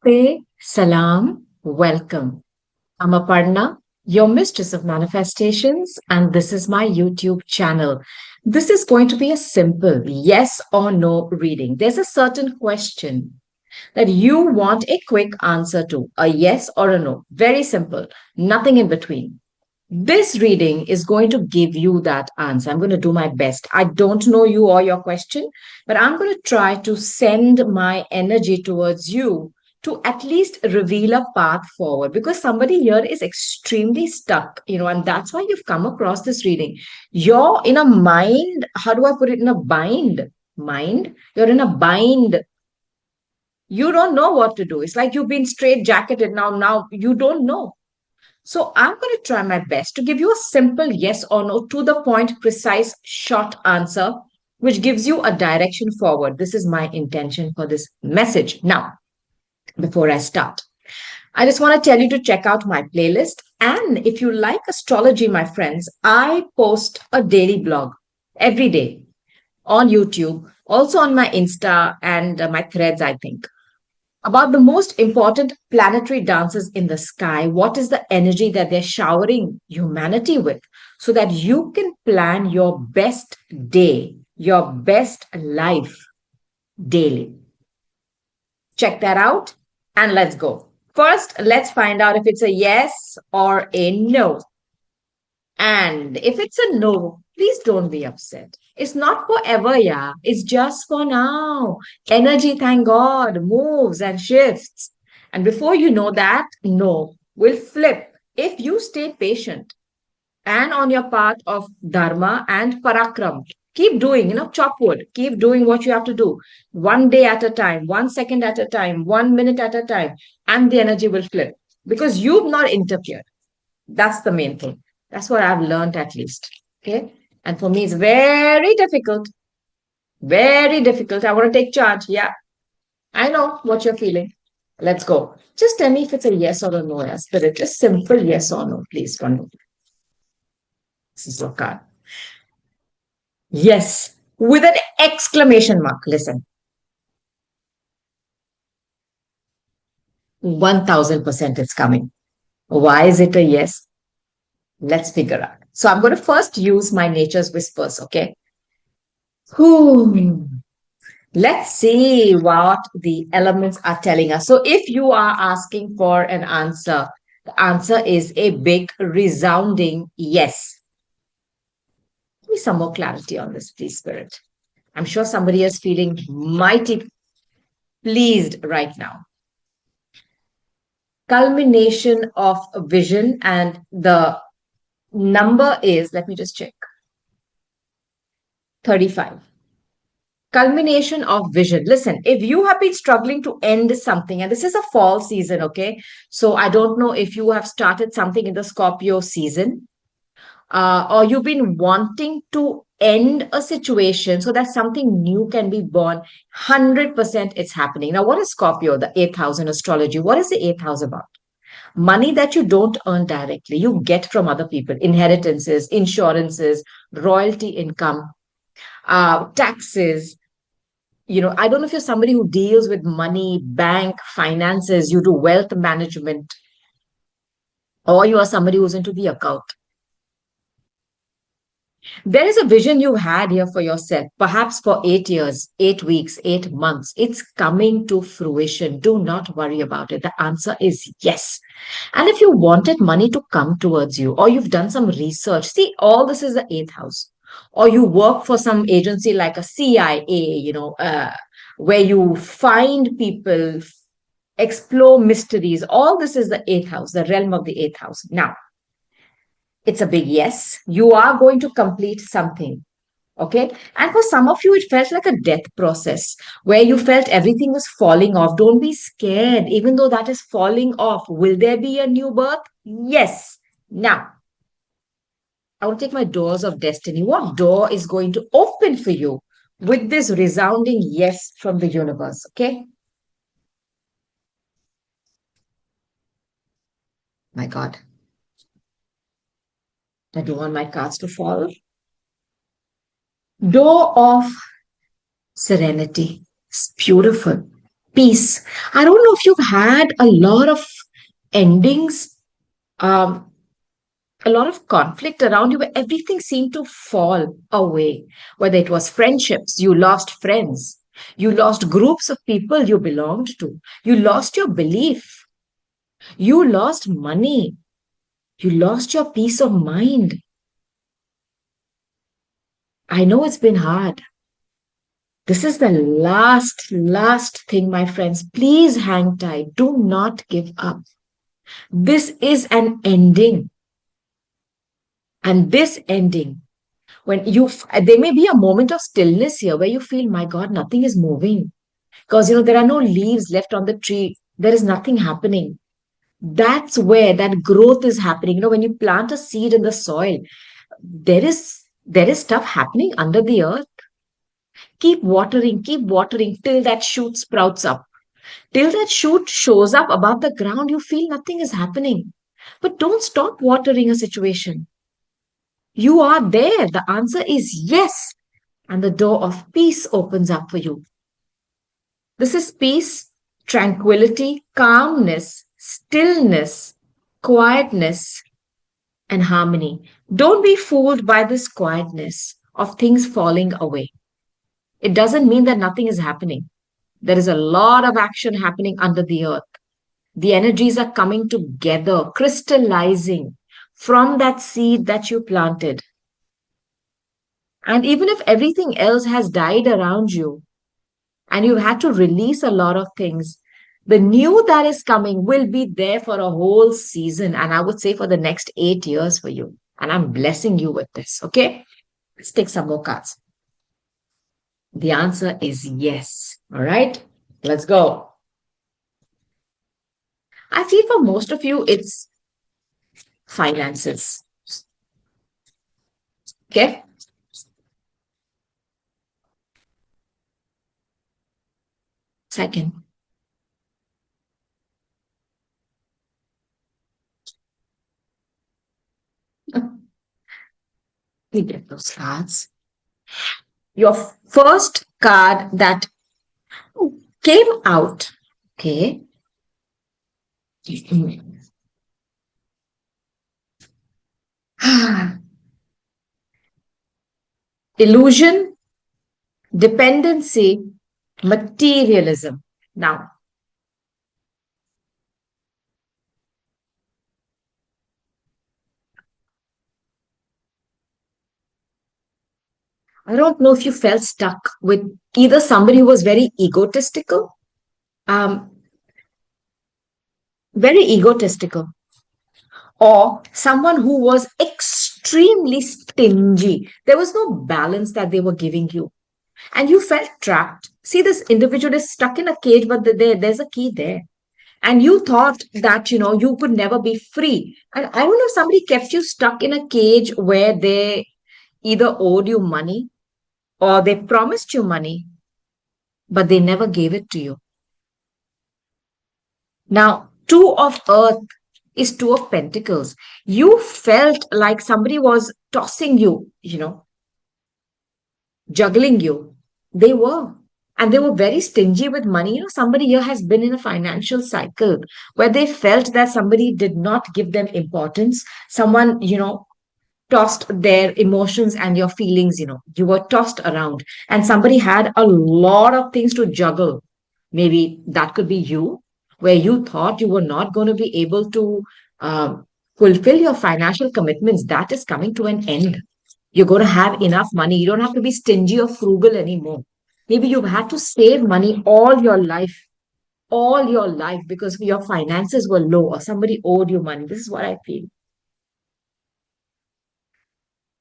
Namaste, salam, welcome. I'm Aparna, your mistress of manifestations, and this is my YouTube channel. This is going to be a simple yes or no reading. There's a certain question that you want a quick answer to, a yes or a no. Very simple, nothing in between. This reading is going to give you that answer. I'm going to do my best. I don't know you or your question, but I'm going to try to send my energy towards you to at least reveal a path forward because somebody here is extremely stuck, and that's why you've come across this reading. You're in a mind, how do I put it, in a bind? Mind? You're in a bind. You don't know what to do. It's like you've been straight jacketed now you don't know. So I'm going to try my best to give you a simple yes or no to the point, precise, short answer, which gives you a direction forward. This is my intention for this message. Now, before I start, I just want to tell you to check out my playlist. And if you like astrology, my friends, I post a daily blog every day on YouTube, also on my Insta and my threads, I think about the most important planetary dances in the sky. What is the energy that they're showering humanity with so that you can plan your best day, your best life daily? Check that out and let's go. First, let's find out if it's a yes or a no. And if it's a no, please don't be upset. It's not forever, yeah. It's just for now. Energy, thank God, moves and shifts. And before you know that, no will flip if you stay patient and on your path of dharma and parakram. Keep doing, chop wood. Keep doing what you have to do. One day at a time, 1 second at a time, 1 minute at a time, and the energy will flip because you've not interfered. That's the main thing. That's what I've learned at least. Okay. And for me, it's very difficult. Very difficult. I want to take charge. Yeah. I know what you're feeling. Let's go. Just tell me if it's a yes or a no, yeah, spirit. Just simple yes or no, please. One more. This is your card. Yes. With an exclamation mark. Listen. 1000% it's coming. Why is it a yes? Let's figure out. So I'm going to first use my nature's whispers. Okay. Whew. Let's see what the elements are telling us. So, if you are asking for an answer, the answer is a big, resounding yes. Give me some more clarity on this, please, Spirit. I'm sure somebody is feeling mighty pleased right now. Culmination of a vision, and the number is, let me just check, 35. Culmination of vision. Listen, if you have been struggling to end something, and this is a fall season, okay? So I don't know if you have started something in the Scorpio season, or you've been wanting to end a situation so that something new can be born. 100% it's happening. Now, what is Scorpio, the 8th house in astrology? What is the 8th house about? Money that you don't earn directly, you get from other people, inheritances, insurances, royalty income, taxes. I don't know if you're somebody who deals with money, bank, finances, you do wealth management, or you are somebody who's into the occult. There is a vision you had here for yourself, perhaps for 8 years, 8 weeks, 8 months. It's coming to fruition. Do not worry about it. The answer is yes. And if you wanted money to come towards you, or you've done some research, see, all this is the 8th house. Or you work for some agency like a CIA, where you find people, explore mysteries. All this is the 8th house, the realm of the 8th house. Now, it's a big yes. You are going to complete something. Okay. And for some of you, it felt like a death process where you felt everything was falling off. Don't be scared, even though that is falling off. Will there be a new birth? Yes. Now, I will take my doors of destiny. What door is going to open for you with this resounding yes from the universe? Okay. My God. I don't want my cards to fall. Door of serenity. It's beautiful. Peace. I don't know if you've had a lot of endings, um, a lot of conflict around you where everything seemed to fall away. Whether it was friendships, you lost friends, you lost groups of people you belonged to, you lost your belief, you lost money, you lost your peace of mind. I know it's been hard. This is the last thing, my friends. Please hang tight. Do not give up. This is an ending. And this ending, when there may be a moment of stillness here where you feel, my God, nothing is moving. Because, there are no leaves left on the tree. There is nothing happening. That's where that growth is happening. When you plant a seed in the soil, there is stuff happening under the earth. Keep watering till that shoot sprouts up. Till that shoot shows up above the ground, you feel nothing is happening. But don't stop watering a situation. You are there. The answer is yes. And the door of peace opens up for you. This is peace, tranquility, calmness, stillness, quietness, and harmony. Don't be fooled by this quietness of things falling away. It doesn't mean that nothing is happening. There is a lot of action happening under the earth. The energies are coming together, crystallizing from that seed that you planted. And even if everything else has died around you and you've had to release a lot of things, the new that is coming will be there for a whole season. And I would say for the next 8 years for you. And I'm blessing you with this. Okay. Let's take some more cards. The answer is yes. All right. Let's go. I feel for most of you, it's finances. Okay. Second. We get those cards. Your first card that came out. Okay. Illusion, dependency, materialism. Now, I don't know if you felt stuck with either somebody who was um, very egotistical, or someone who was extremely stingy. There was no balance that they were giving you, and you felt trapped. See, this individual is stuck in a cage, but there's a key there. And you thought that, you could never be free. And I don't know if somebody kept you stuck in a cage where they either owed you money or they promised you money, but they never gave it to you. Now, two of earth is two of pentacles. You felt like somebody was tossing you, juggling you. They were. And they were very stingy with money. Somebody here has been in a financial cycle where they felt that somebody did not give them importance. Someone, tossed their emotions and your feelings, you were tossed around. And somebody had a lot of things to juggle. Maybe that could be you, where you thought you were not going to be able to fulfill your financial commitments. That is coming to an end. You're going to have enough money. You don't have to be stingy or frugal anymore. Maybe you've had to save money all your life because your finances were low or somebody owed you money. This is what I feel.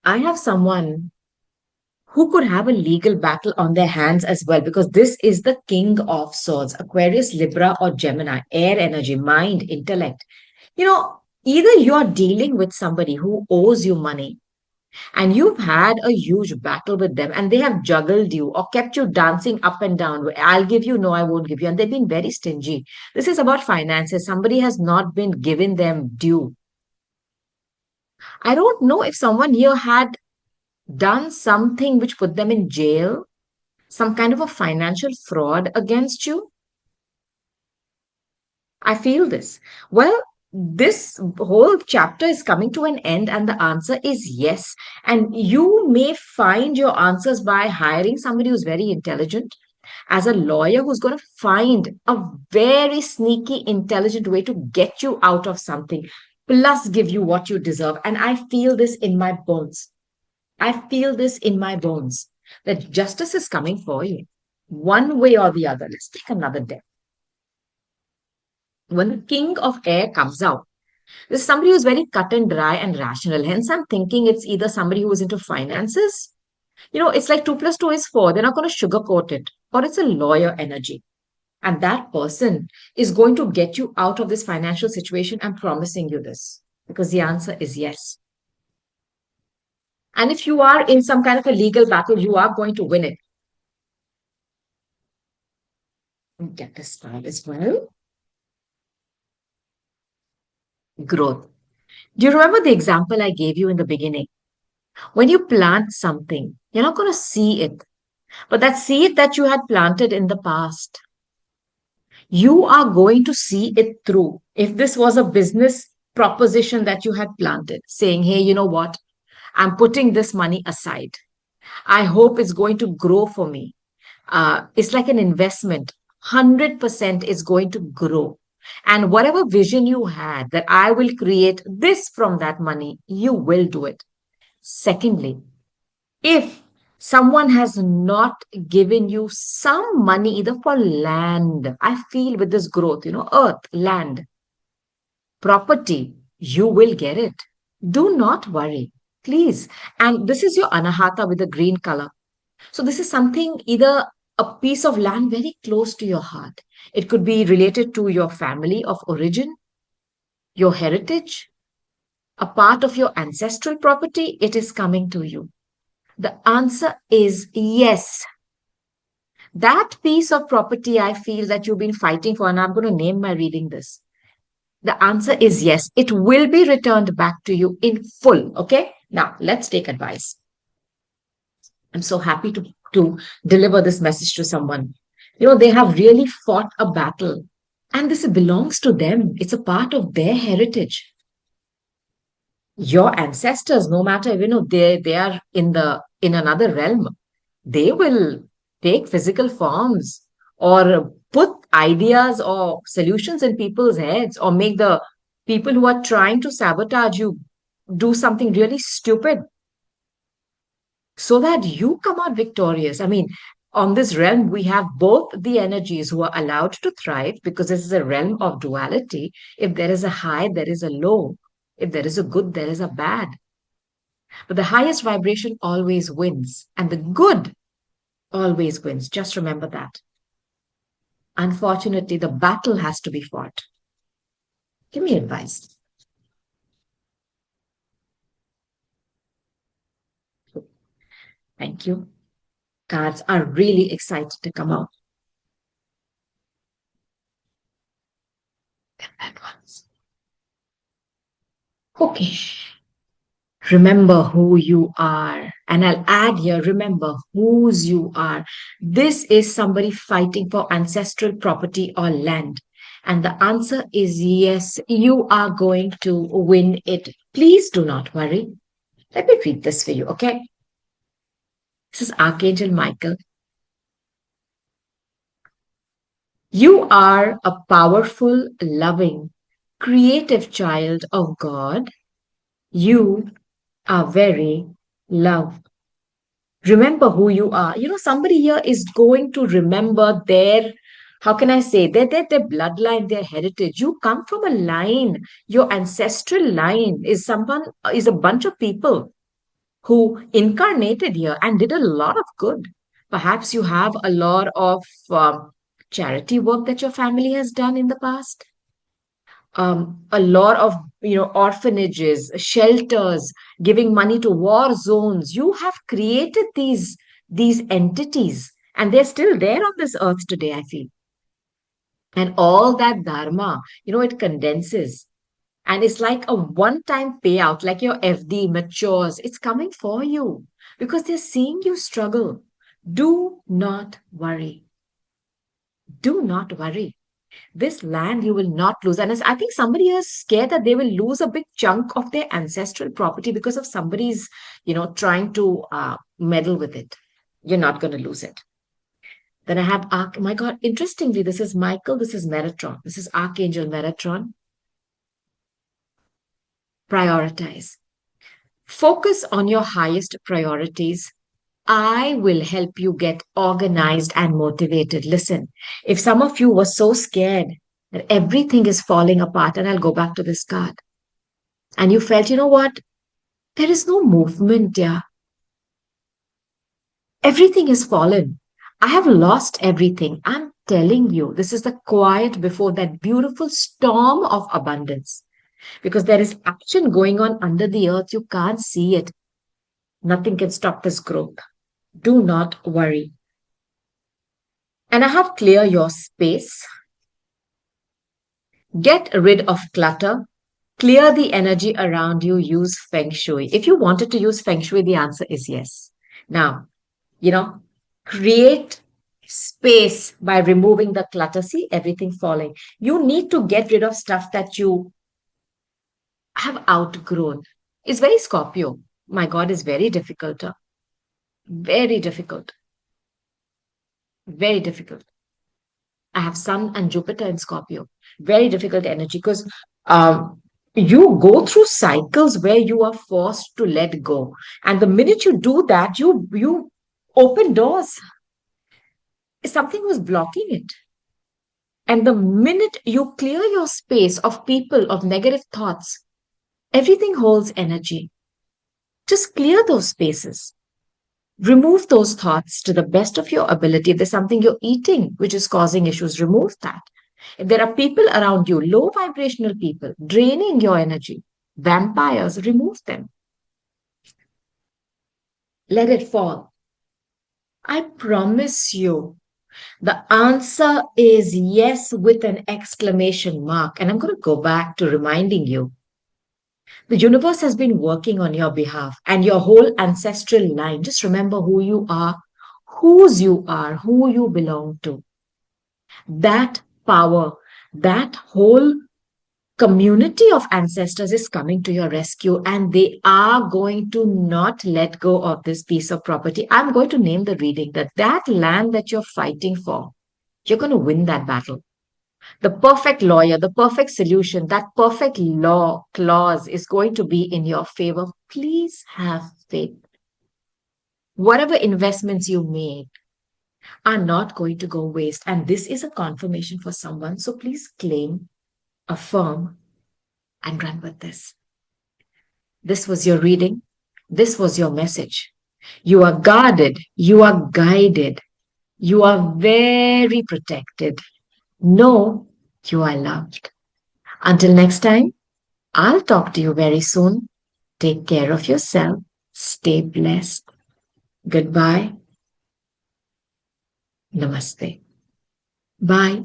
I have someone who could have a legal battle on their hands as well, because this is the king of swords, Aquarius, Libra, or Gemini, air energy, mind, intellect. Either you're dealing with somebody who owes you money and you've had a huge battle with them and they have juggled you or kept you dancing up and down. I'll give you, no, I won't give you. And they've been very stingy. This is about finances. Somebody has not been given them due. I don't know if someone here had done something which put them in jail, some kind of a financial fraud against you. I feel this. Well, this whole chapter is coming to an end, and the answer is yes. And you may find your answers by hiring somebody who's very intelligent, as a lawyer who's going to find a very sneaky, intelligent way to get you out of something, plus give you what you deserve. And I feel this in my bones. I feel this in my bones that justice is coming for you, one way or the other. Let's take another deck. When the king of air comes out, this is somebody who's very cut and dry and rational. Hence, I'm thinking it's either somebody who is into finances. It's like 2 plus 2 is 4. They're not going to sugarcoat it. Or it's a lawyer energy. And that person is going to get you out of this financial situation. I'm promising you this. Because the answer is yes. And if you are in some kind of a legal battle, you are going to win it. Get this card as well. Growth. Do you remember the example I gave you in the beginning? When you plant something, you're not going to see it. But that seed that you had planted in the past, you are going to see it through. If this was a business proposition that you had planted, saying, hey, you know what? I'm putting this money aside. I hope it's going to grow for me. It's like an investment. 100% is going to grow. And whatever vision you had that I will create this from that money, you will do it. Secondly, if someone has not given you some money either for land, I feel with this growth, earth, land, property, you will get it. Do not worry, please. And this is your anahata with the green color. So this is something, either a piece of land very close to your heart. It could be related to your family of origin, your heritage, a part of your ancestral property. It is coming to you. The answer is yes. That piece of property I feel that you've been fighting for, and I'm going to name my reading this. The answer is yes. It will be returned back to you in full. Okay. Now let's take advice. I'm so happy to deliver this message to someone. They have really fought a battle, and this belongs to them. It's a part of their heritage. Your ancestors, no matter, they are in another realm, they will take physical forms or put ideas or solutions in people's heads, or make the people who are trying to sabotage you do something really stupid so that you come out victorious. I mean, on this realm, we have both the energies who are allowed to thrive, because this is a realm of duality. If there is a high, there is a low. If there is a good, there is a bad. But the highest vibration always wins, and the good always wins. Just remember that. Unfortunately, the battle has to be fought. Give me advice. Thank you. Cards are really excited to come out. Okay. Remember who you are. And I'll add here, remember whose you are. This is somebody fighting for ancestral property or land. And the answer is yes, you are going to win it. Please do not worry. Let me read this for you, okay? This is Archangel Michael. You are a powerful, loving, creative child of God. You are very loved. Remember who you are. Somebody here is going to remember their, how can I say, their bloodline, their heritage. You come from a line, your ancestral line is a bunch of people who incarnated here and did a lot of good. Perhaps you have a lot of charity work that your family has done in the past. A lot of orphanages, shelters, giving money to war zones. You have created these entities, and they're still there on this earth today, I feel. And all that dharma, it condenses, and it's like a one-time payout, like your FD matures. It's coming for you because they're seeing you struggle. Do not worry. Do not worry. This land you will not lose. And I think somebody is scared that they will lose a big chunk of their ancestral property because of somebody's, trying to meddle with it. You're not going to lose it. Then I have my God, interestingly, this is Michael, this is Metatron, this is Archangel Metatron. Prioritize. Focus on your highest priorities. I will help you get organized and motivated. Listen, if some of you were so scared that everything is falling apart, and I'll go back to this card, and you felt, you know what? There is no movement, yeah. Everything is fallen. I have lost everything. I'm telling you, this is the quiet before that beautiful storm of abundance. Because there is action going on under the earth. You can't see it. Nothing can stop this growth. Do not worry. And I have clear your space. Get rid of clutter. Clear the energy around you. Use feng shui. If you wanted to use feng shui, the answer is yes. Now, create space by removing the clutter. See everything falling. You need to get rid of stuff that you have outgrown. It's very Scorpio. My God, is very difficult. Very difficult. Very difficult. I have Sun and Jupiter in Scorpio. Very difficult energy because you go through cycles where you are forced to let go. And the minute you do that, you open doors. Something was blocking it. And the minute you clear your space of people, of negative thoughts, everything holds energy. Just clear those spaces. Remove those thoughts to the best of your ability. If there's something you're eating which is causing issues, remove that. If there are people around you, low vibrational people, draining your energy, vampires, remove them. Let it fall. I promise you, the answer is yes with an exclamation mark. And I'm going to go back to reminding you. The universe has been working on your behalf and your whole ancestral line. Just remember who you are, whose you are, who you belong to. That power, that whole community of ancestors is coming to your rescue and they are going to not let go of this piece of property. I'm going to name the reading that land that you're fighting for, you're going to win that battle. The perfect lawyer, the perfect solution, that perfect law clause is going to be in your favor. Please have faith. Whatever investments you make are not going to go waste. And this is a confirmation for someone. So please claim, affirm, and run with this. This was your reading. This was your message. You are guarded. You are guided. You are very protected. Know you are loved. Until next time, I'll talk to you very soon. Take care of yourself. Stay blessed. Goodbye. Namaste. Bye.